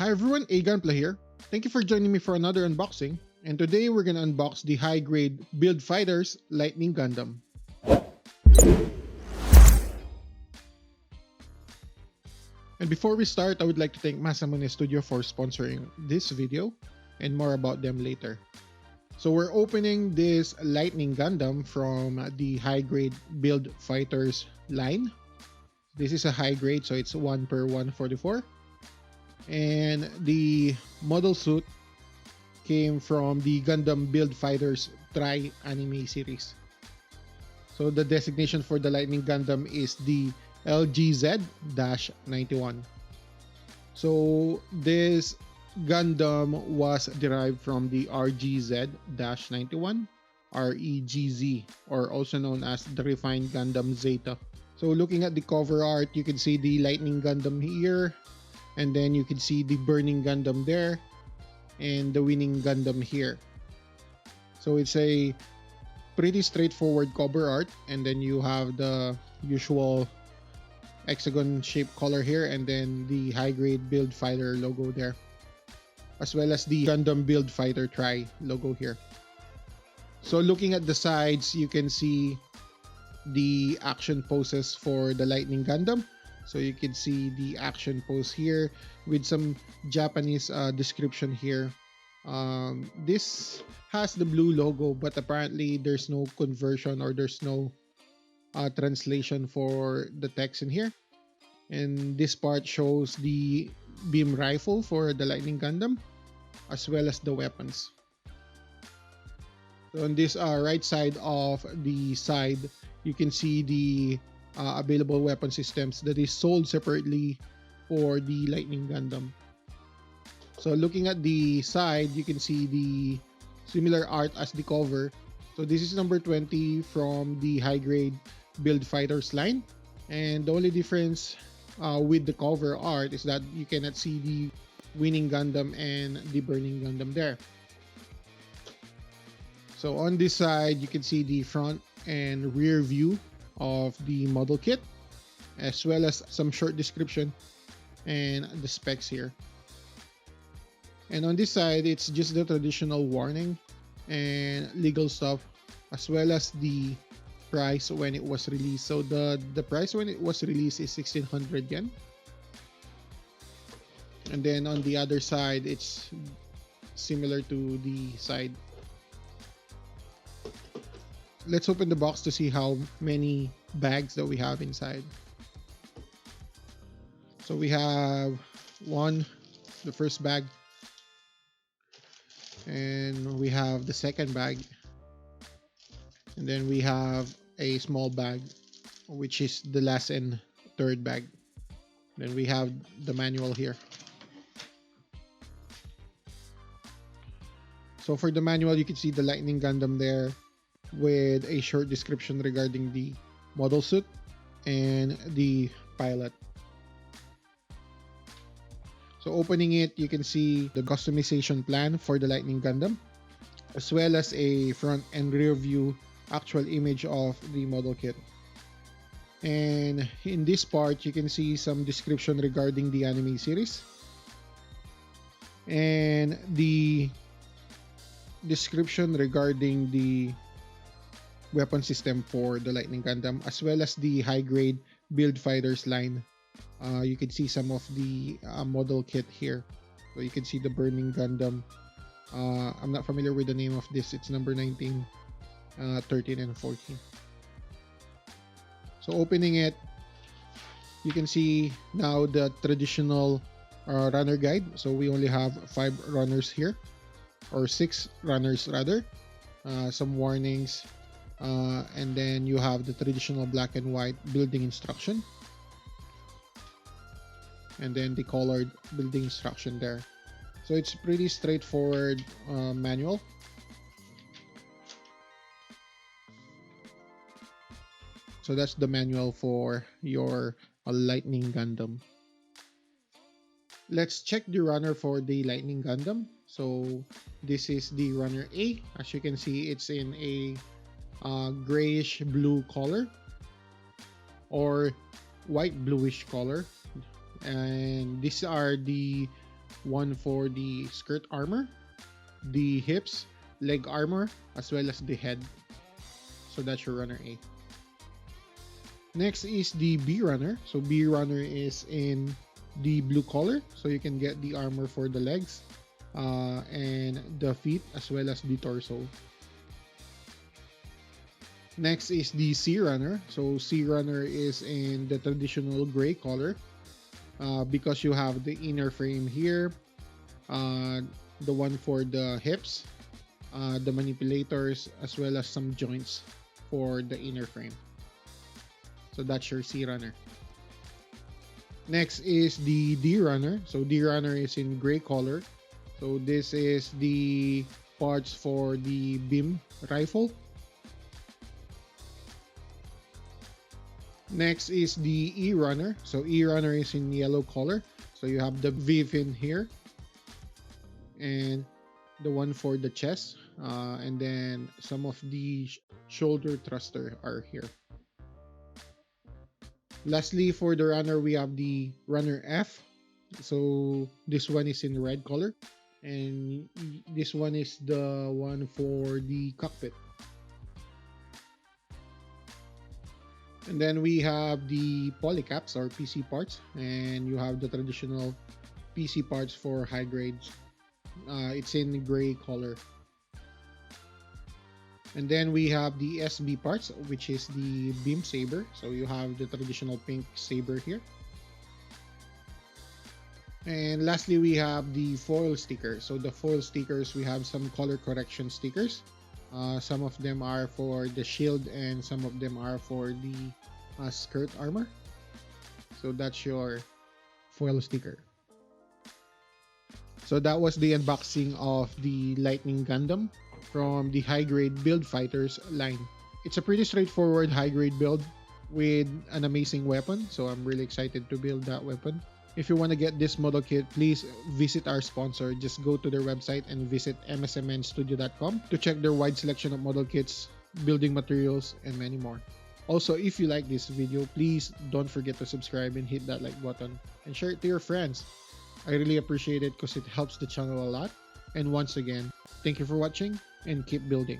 Hi everyone, Gunpla here. Thank you for joining me for another unboxing. And today we're gonna unbox the high-grade Build Fighters Lightning Gundam. And before we start, I would like to thank Masamune Studio for sponsoring this video, and more about them later. So we're opening this Lightning Gundam from the high-grade Build Fighters line. This is a high grade, so it's 1 per 144. And the model suit came from the Gundam Build Fighters Tri-Anime series. So the designation for the Lightning Gundam is the LGZ-91. So this Gundam was derived from the RGZ-91 Re-GZ, or also known as the refined Gundam Zeta. So looking at the cover art, you can see the Lightning Gundam here, and then you can see the Burning Gundam there, and the Winning Gundam here. So it's a pretty straightforward cover art, and then you have the usual hexagon shaped color here, and then the high grade Build Fighter logo there, as well as the Gundam Build Fighter Tri logo here. So looking at the sides, you can see the action poses for the Lightning Gundam. So you can see the action pose here with some Japanese description here. This has the blue logo, but apparently there's no conversion, or there's no translation for the text in here. And this part shows the beam rifle for the Lightning Gundam, as well as the weapons. So on this right side of the side, you can see the available weapon systems that is sold separately for the Lightning Gundam. So looking at the side, you can see the similar art as the cover. So this is number 20 from the high grade Build Fighters line. And the only difference with the cover art is that you cannot see the Winning Gundam and the Burning Gundam there. So on this side, you can see the front and rear view of the model kit, as well as some short description and the specs here. And on this side, it's just the traditional warning and legal stuff, as well as the price when it was released. So the price when it was released is 1600 yen. And then on the other side, it's similar to the side. Let's open the box to see how many bags that we have inside. So we have the first bag, and we have the second bag, and then we have a small bag, which is the last and third bag. Then we have the manual here. So for the manual, you can see the Lightning Gundam there, with a short description regarding the model suit and the pilot. So opening it, you can see the customization plan for the Lightning Gundam, as well as a front and rear view actual image of the model kit. And in this part, you can see some description regarding the anime series, and the description regarding the weapon system for the Lightning Gundam, as well as the high grade Build Fighters line. You can see some of the model kit here. So you can see the Burning Gundam. I'm not familiar with the name of this. It's number 19, 13, and 14. So opening it, you can see now the traditional runner guide. So we only have 5 runners here, or 6 runners rather. Some warnings. And then you have the traditional black and white building instruction, and then the colored building instruction there. So it's pretty straightforward manual. So that's the manual for your Lightning Gundam. Let's check the runner for the Lightning Gundam. So this is the runner A. As you can see, it's in a grayish blue color, or white bluish color, and these are the one for the skirt armor, the hips, leg armor, as well as the head. So that's your runner A. Next is the B runner. So B runner is in the blue color, so you can get the armor for the legs and the feet as well as the torso. Next is the C runner. So C runner is in the traditional gray color because you have the inner frame here, the one for the hips, the manipulators, as well as some joints for the inner frame. So that's your C runner. Next is the D runner. So D runner is in gray color. So this is the parts for the beam rifle. Next is the E runner. So E runner is in yellow color. So you have the V fin here and the one for the chest, and then some of the shoulder thruster are here. Lastly, for the runner, we have the runner F. So this one is in red color, and this one is the one for the cockpit. And then we have the polycaps or PC parts, and you have the traditional PC parts for high grades. It's in gray color. And then we have the SB parts, which is the beam saber. So you have the traditional pink saber here. And lastly, we have the foil sticker. So the foil stickers, we have some color correction stickers. Some of them are for the shield and some of them are for the skirt armor. So that's your foil sticker. So that was the unboxing of the Lightning Gundam from the high-grade Build Fighters line. It's a pretty straightforward high-grade build with an amazing weapon, so I'm really excited to build that weapon. If you want to get this model kit, please visit our sponsor. Just go to their website and visit msmnstudio.com to check their wide selection of model kits, building materials, and many more. Also, if you like this video, please don't forget to subscribe and hit that like button and share it to your friends. I really appreciate it because it helps the channel a lot. And once again, thank you for watching and keep building.